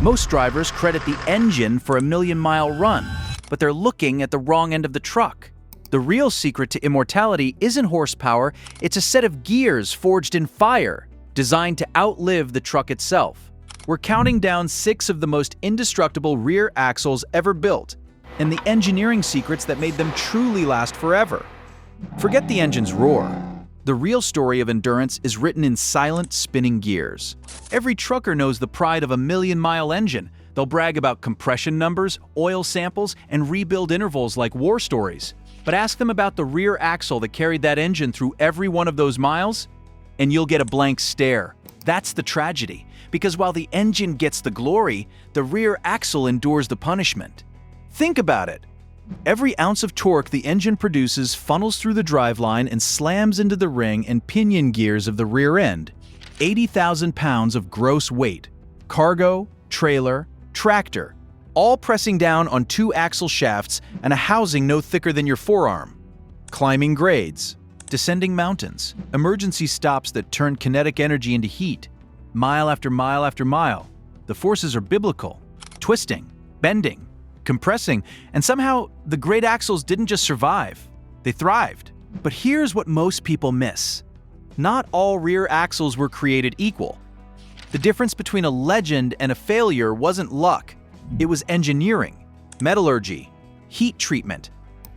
Most drivers credit the engine for a million-mile run, but they're looking at the wrong end of the truck. The real secret to immortality isn't horsepower, it's a set of gears forged in fire, designed to outlive the truck itself. We're counting down 6 of the most indestructible rear axles ever built, and the engineering secrets that made them truly last forever. Forget the engine's roar. The real story of endurance is written in silent, spinning gears. Every trucker knows the pride of a million-mile engine. They'll brag about compression numbers, oil samples, and rebuild intervals like war stories. But ask them about the rear axle that carried that engine through every one of those miles, and you'll get a blank stare. That's the tragedy, because while the engine gets the glory, the rear axle endures the punishment. Think about it. Every ounce of torque the engine produces funnels through the driveline and slams into the ring and pinion gears of the rear end. 80,000 pounds of gross weight, cargo, trailer, tractor, all pressing down on 2 axle shafts and a housing no thicker than your forearm. Climbing grades, descending mountains, emergency stops that turn kinetic energy into heat. Mile after mile after mile, the forces are biblical, twisting, bending, compressing, and somehow the great axles didn't just survive, they thrived. But here's what most people miss. Not all rear axles were created equal. The difference between a legend and a failure wasn't luck. It was engineering, metallurgy, heat treatment,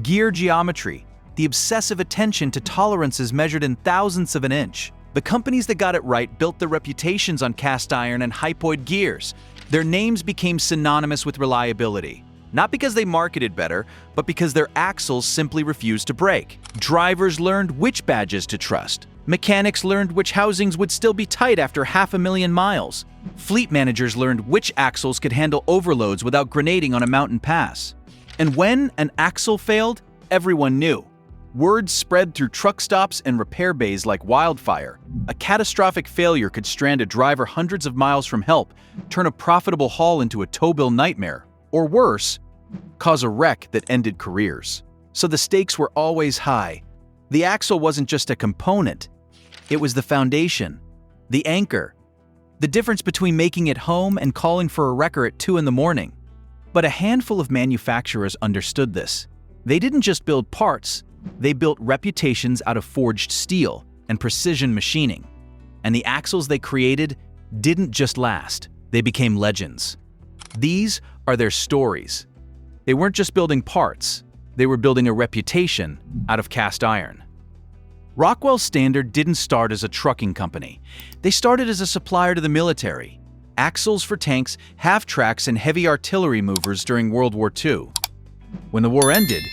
gear geometry, the obsessive attention to tolerances measured in thousandths of an inch. The companies that got it right built their reputations on cast iron and hypoid gears. Their names became synonymous with reliability. Not because they marketed better, but because their axles simply refused to break. Drivers learned which badges to trust. Mechanics learned which housings would still be tight after 500,000 miles. Fleet managers learned which axles could handle overloads without grenading on a mountain pass. And when an axle failed, everyone knew. Word spread through truck stops and repair bays like wildfire. A catastrophic failure could strand a driver hundreds of miles from help, turn a profitable haul into a tow bill nightmare, or worse, cause a wreck that ended careers. So the stakes were always high. The axle wasn't just a component. It was the foundation, the anchor, the difference between making it home and calling for a wrecker at 2 in the morning. But a handful of manufacturers understood this. They didn't just build parts, they built reputations out of forged steel and precision machining. And the axles they created didn't just last, they became legends. These are their stories. They weren't just building parts, they were building a reputation out of cast iron. Rockwell Standard didn't start as a trucking company. They started as a supplier to the military. Axles for tanks, half-tracks, and heavy artillery movers during World War II. When the war ended,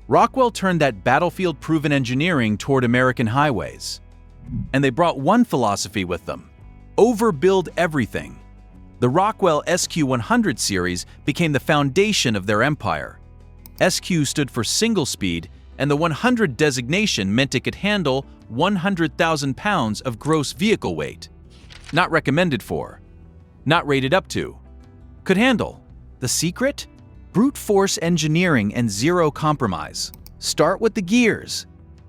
Rockwell turned that battlefield-proven engineering toward American highways. And they brought one philosophy with them: overbuild everything. The Rockwell SQ100 series became the foundation of their empire. SQ stood for single speed, and the 100 designation meant it could handle 100,000 pounds of gross vehicle weight. Not recommended for, not rated up to, could handle. The secret? Brute force engineering and zero compromise. Start with the gears.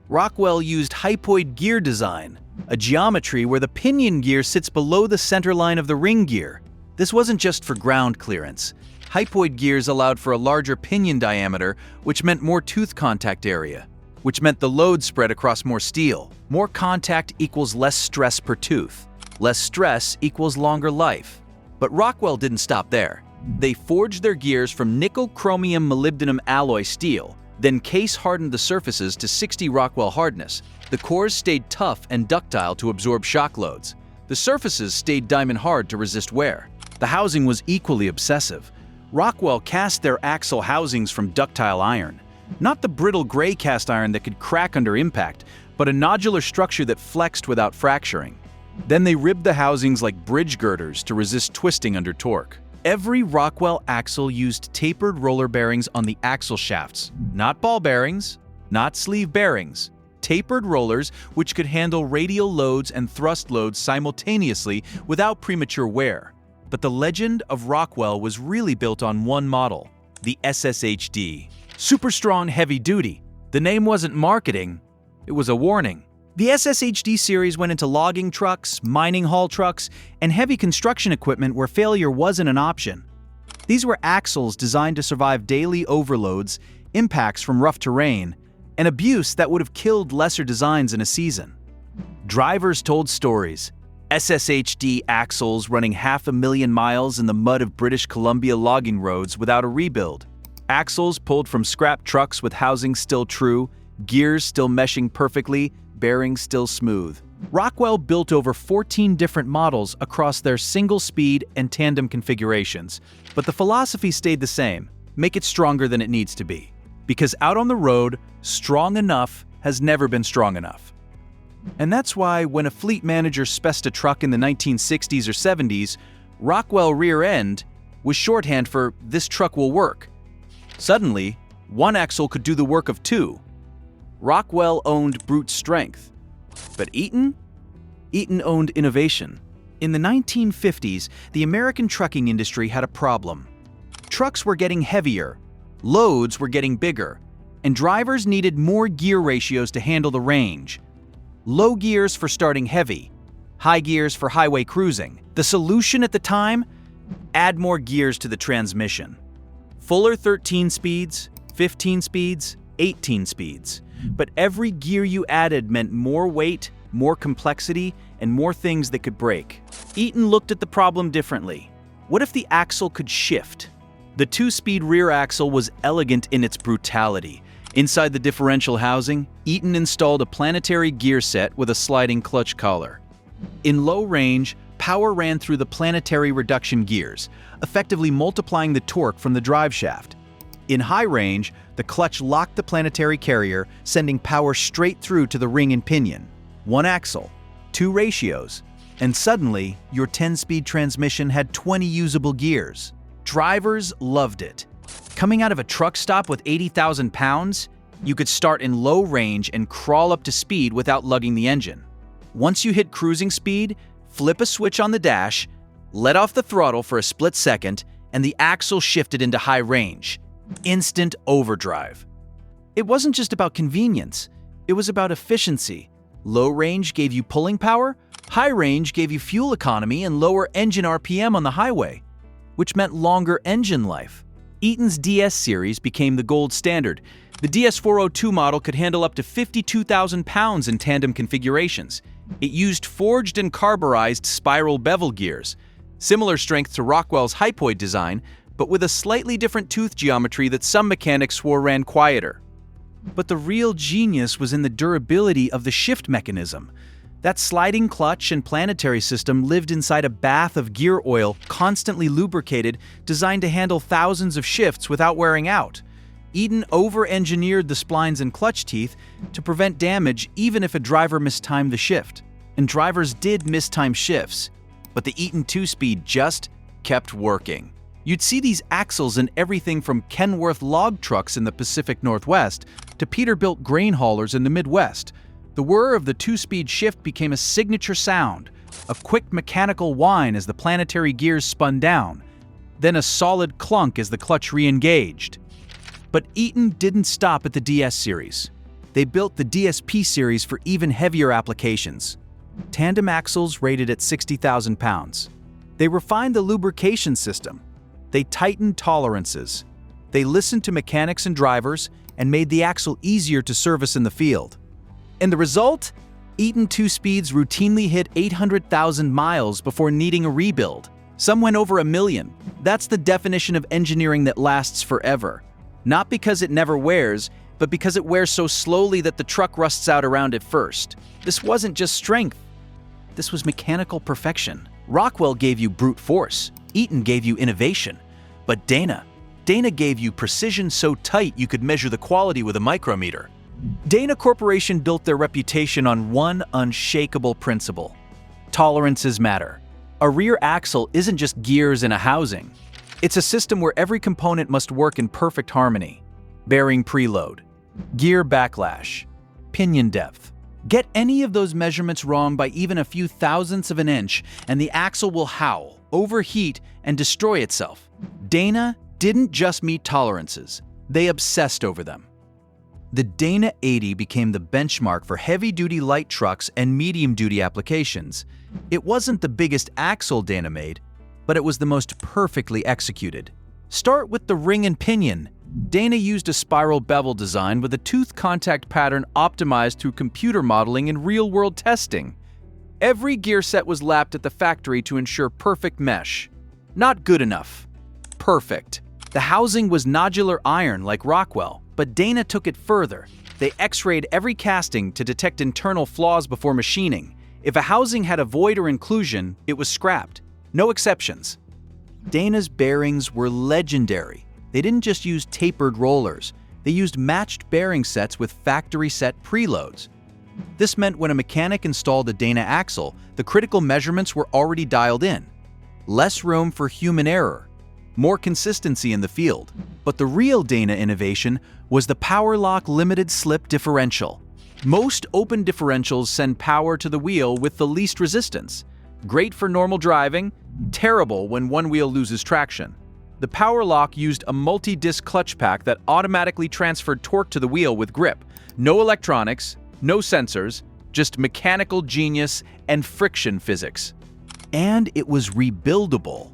Rockwell used hypoid gear design, a geometry where the pinion gear sits below the center line of the ring gear. This wasn't just for ground clearance. Hypoid gears allowed for a larger pinion diameter, which meant more tooth contact area, which meant the load spread across more steel. More contact equals less stress per tooth. Less stress equals longer life. But Rockwell didn't stop there. They forged their gears from nickel chromium molybdenum alloy steel, then case-hardened the surfaces to 60 Rockwell hardness. The cores stayed tough and ductile to absorb shock loads. The surfaces stayed diamond hard to resist wear. The housing was equally obsessive. Rockwell cast their axle housings from ductile iron. Not the brittle gray cast iron that could crack under impact, but a nodular structure that flexed without fracturing. Then they ribbed the housings like bridge girders to resist twisting under torque. Every Rockwell axle used tapered roller bearings on the axle shafts. Not ball bearings, not sleeve bearings. Tapered rollers which could handle radial loads and thrust loads simultaneously without premature wear. But the legend of Rockwell was really built on one model, the SSHD. Super strong, heavy duty. The name wasn't marketing, it was a warning. The SSHD series went into logging trucks, mining haul trucks, and heavy construction equipment where failure wasn't an option. These were axles designed to survive daily overloads, impacts from rough terrain, and abuse that would have killed lesser designs in a season. Drivers told stories. SSHD axles running 500,000 miles in the mud of British Columbia logging roads without a rebuild. Axles pulled from scrap trucks with housings still true, gears still meshing perfectly, bearings still smooth. Rockwell built over 14 different models across their single-speed and tandem configurations, but the philosophy stayed the same: make it stronger than it needs to be. Because out on the road, strong enough has never been strong enough. And that's why when a fleet manager spec'd a truck in the 1960s or 70s, Rockwell rear end was shorthand for "this truck will work." Suddenly, one axle could do the work of two. Rockwell owned brute strength. But Eaton? Eaton owned innovation. In the 1950s, the American trucking industry had a problem. Trucks were getting heavier, loads were getting bigger, and drivers needed more gear ratios to handle the range. Low gears for starting heavy, high gears for highway cruising. The solution at the time? Add more gears to the transmission. Fuller 13 speeds, 15 speeds, 18 speeds. But every gear you added meant more weight, more complexity, and more things that could break. Eaton looked at the problem differently. What if the axle could shift? The two-speed rear axle was elegant in its brutality. Inside the differential housing, Eaton installed a planetary gear set with a sliding clutch collar. In low range, power ran through the planetary reduction gears, effectively multiplying the torque from the drive shaft. In high range, the clutch locked the planetary carrier, sending power straight through to the ring and pinion. One axle, two ratios, and suddenly your 10-speed transmission had 20 usable gears. Drivers loved it. Coming out of a truck stop with 80,000 pounds, you could start in low range and crawl up to speed without lugging the engine. Once you hit cruising speed, flip a switch on the dash, let off the throttle for a split second, and the axle shifted into high range. Instant overdrive. It wasn't just about convenience, it was about efficiency. Low range gave you pulling power, high range gave you fuel economy and lower engine RPM on the highway, which meant longer engine life. Eaton's DS series became the gold standard. The DS402 model could handle up to 52,000 pounds in tandem configurations. It used forged and carburized spiral bevel gears, similar strength to Rockwell's hypoid design, but with a slightly different tooth geometry that some mechanics swore ran quieter. But the real genius was in the durability of the shift mechanism. That sliding clutch and planetary system lived inside a bath of gear oil, constantly lubricated, designed to handle thousands of shifts without wearing out. Eaton over-engineered the splines and clutch teeth to prevent damage even if a driver mistimed the shift. And drivers did mistime shifts, but the Eaton 2-speed just kept working. You'd see these axles in everything from Kenworth log trucks in the Pacific Northwest to Peterbilt grain haulers in the Midwest. The whir of the two-speed shift became a signature sound, a quick mechanical whine as the planetary gears spun down, then a solid clunk as the clutch re-engaged. But Eaton didn't stop at the DS series. They built the DSP series for even heavier applications. Tandem axles rated at 60,000 pounds. They refined the lubrication system. They tightened tolerances. They listened to mechanics and drivers and made the axle easier to service in the field. And the result? Eaton 2-speeds routinely hit 800,000 miles before needing a rebuild. Some went over 1 million. That's the definition of engineering that lasts forever. Not because it never wears, but because it wears so slowly that the truck rusts out around it first. This wasn't just strength. This was mechanical perfection. Rockwell gave you brute force. Eaton gave you innovation. But Dana gave you precision so tight you could measure the quality with a micrometer. Dana Corporation built their reputation on one unshakable principle: tolerances matter. A rear axle isn't just gears in a housing. It's a system where every component must work in perfect harmony. Bearing preload, gear backlash, pinion depth. Get any of those measurements wrong by even a few thousandths of an inch, and the axle will howl, overheat, and destroy itself. Dana didn't just meet tolerances, they obsessed over them. The Dana 80 became the benchmark for heavy-duty light trucks and medium-duty applications. It wasn't the biggest axle Dana made, but it was the most perfectly executed. Start with the ring and pinion. Dana used a spiral bevel design with a tooth contact pattern optimized through computer modeling and real-world testing. Every gear set was lapped at the factory to ensure perfect mesh. Not good enough. Perfect. The housing was nodular iron like Rockwell, but Dana took it further. They x-rayed every casting to detect internal flaws before machining. If a housing had a void or inclusion, it was scrapped. No exceptions. Dana's bearings were legendary. They didn't just use tapered rollers. They used matched bearing sets with factory-set preloads. This meant when a mechanic installed a Dana axle, the critical measurements were already dialed in. Less room for human error. More consistency in the field. But the real Dana innovation was the power lock limited slip differential. Most open differentials send power to the wheel with the least resistance. Great for normal driving, terrible when one wheel loses traction. The power lock used a multi-disc clutch pack that automatically transferred torque to the wheel with grip. No electronics, no sensors, just mechanical genius and friction physics. And it was rebuildable.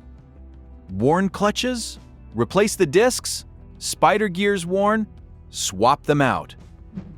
Worn clutches? Replace the discs? Spider gears worn? Swap them out.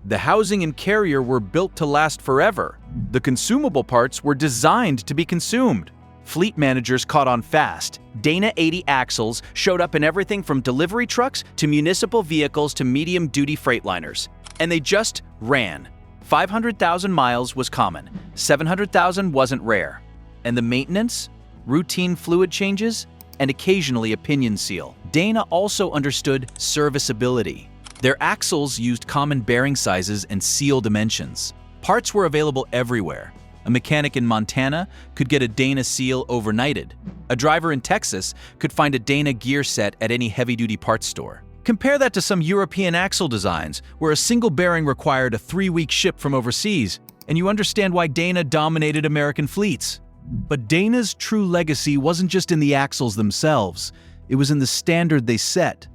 The housing and carrier were built to last forever. The consumable parts were designed to be consumed. Fleet managers caught on fast. Dana 80 axles showed up in everything from delivery trucks to municipal vehicles to medium-duty freightliners. And they just ran. 500,000 miles was common. 700,000 wasn't rare. And the maintenance? Routine fluid changes? And occasionally a pinion seal. Dana also understood serviceability. Their axles used common bearing sizes and seal dimensions. Parts were available everywhere. A mechanic in Montana could get a Dana seal overnighted. A driver in Texas could find a Dana gear set at any heavy-duty parts store. Compare that to some European axle designs, where a single bearing required a 3-week ship from overseas, and you understand why Dana dominated American fleets. But Dana's true legacy wasn't just in the axles themselves, it was in the standard they set.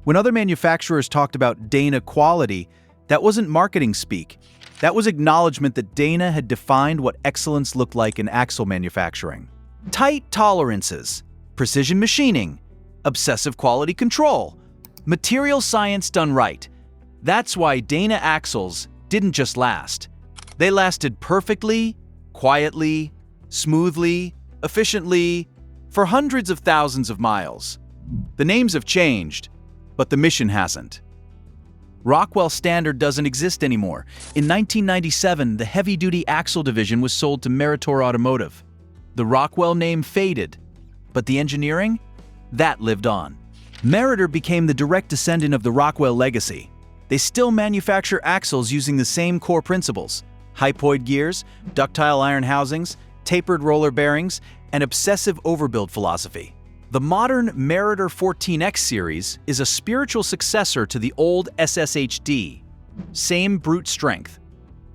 When other manufacturers talked about Dana quality, that wasn't marketing speak. That was acknowledgement that Dana had defined what excellence looked like in axle manufacturing. Tight tolerances, precision machining, obsessive quality control, material science done right. That's why Dana axles didn't just last. They lasted perfectly, quietly, smoothly, efficiently, for hundreds of thousands of miles. The names have changed, but the mission hasn't. Rockwell Standard doesn't exist anymore. In 1997, the heavy-duty axle division was sold to Meritor Automotive. The Rockwell name faded, but the engineering? That lived on. Meritor became the direct descendant of the Rockwell legacy. They still manufacture axles using the same core principles: hypoid gears, ductile iron housings, tapered roller bearings, and obsessive overbuild philosophy. The modern Meritor 14X series is a spiritual successor to the old SSHD. Same brute strength,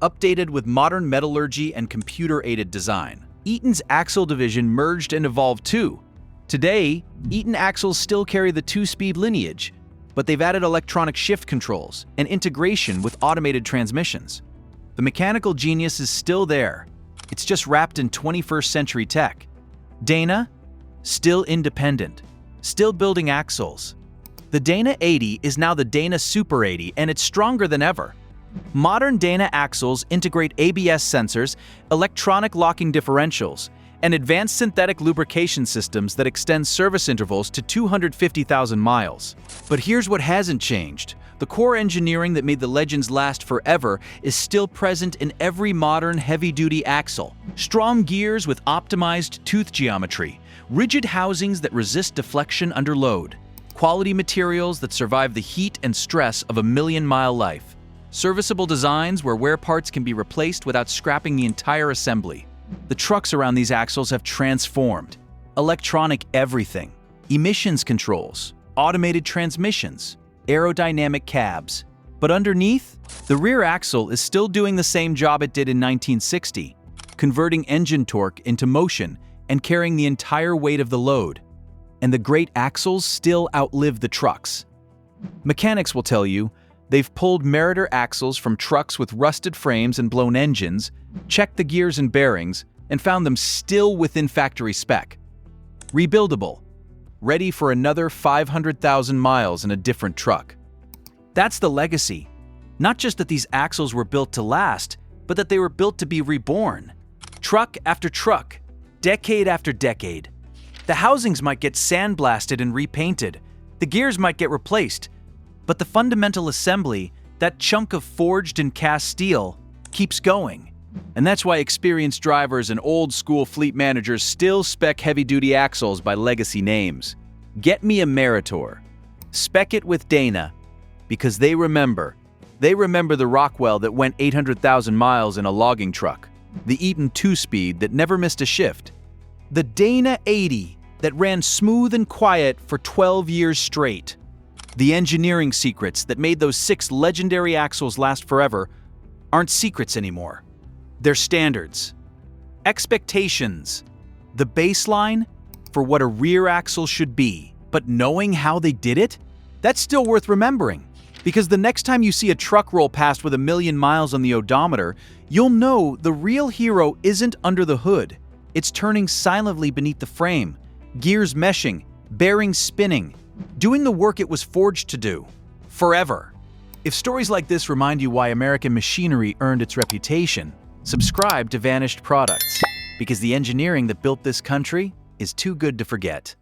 updated with modern metallurgy and computer-aided design. Eaton's axle division merged and evolved too. Today, Eaton axles still carry the 2-speed lineage, but they've added electronic shift controls and integration with automated transmissions. The mechanical genius is still there. It's just wrapped in 21st century tech. Dana? Still independent, still building axles. The Dana 80 is now the Dana Super 80, and it's stronger than ever. Modern Dana axles integrate ABS sensors, electronic locking differentials, and advanced synthetic lubrication systems that extend service intervals to 250,000 miles. But here's what hasn't changed. The core engineering that made the legends last forever is still present in every modern heavy-duty axle. Strong gears with optimized tooth geometry, rigid housings that resist deflection under load, quality materials that survive the heat and stress of a million-mile life, serviceable designs where wear parts can be replaced without scrapping the entire assembly. The trucks around these axles have transformed. Electronic everything, emissions controls, automated transmissions, aerodynamic cabs. But underneath, the rear axle is still doing the same job it did in 1960, converting engine torque into motion and carrying the entire weight of the load. And the great axles still outlive the trucks. Mechanics will tell you, They've pulled Meritor axles from trucks with rusted frames and blown engines, checked the gears and bearings, and found them still within factory spec. Rebuildable, ready for another 500,000 miles in a different truck. That's the legacy. Not just that these axles were built to last, but that they were built to be reborn. Truck after truck, decade after decade. The housings might get sandblasted and repainted. The gears might get replaced. But the fundamental assembly, that chunk of forged and cast steel, keeps going. And that's why experienced drivers and old-school fleet managers still spec heavy-duty axles by legacy names. Get me a Meritor. Spec it with Dana, because they remember. They remember the Rockwell that went 800,000 miles in a logging truck, the Eaton 2-speed that never missed a shift, the Dana 80 that ran smooth and quiet for 12 years straight. The engineering secrets that made those 6 legendary axles last forever aren't secrets anymore. They're standards. Expectations. The baseline for what a rear axle should be. But knowing how they did it? That's still worth remembering. Because the next time you see a truck roll past with 1,000,000 miles on the odometer, you'll know the real hero isn't under the hood. It's turning silently beneath the frame, gears meshing, bearings spinning, doing the work it was forged to do. Forever. If stories like this remind you why American machinery earned its reputation, subscribe to Vanished Products, because the engineering that built this country is too good to forget.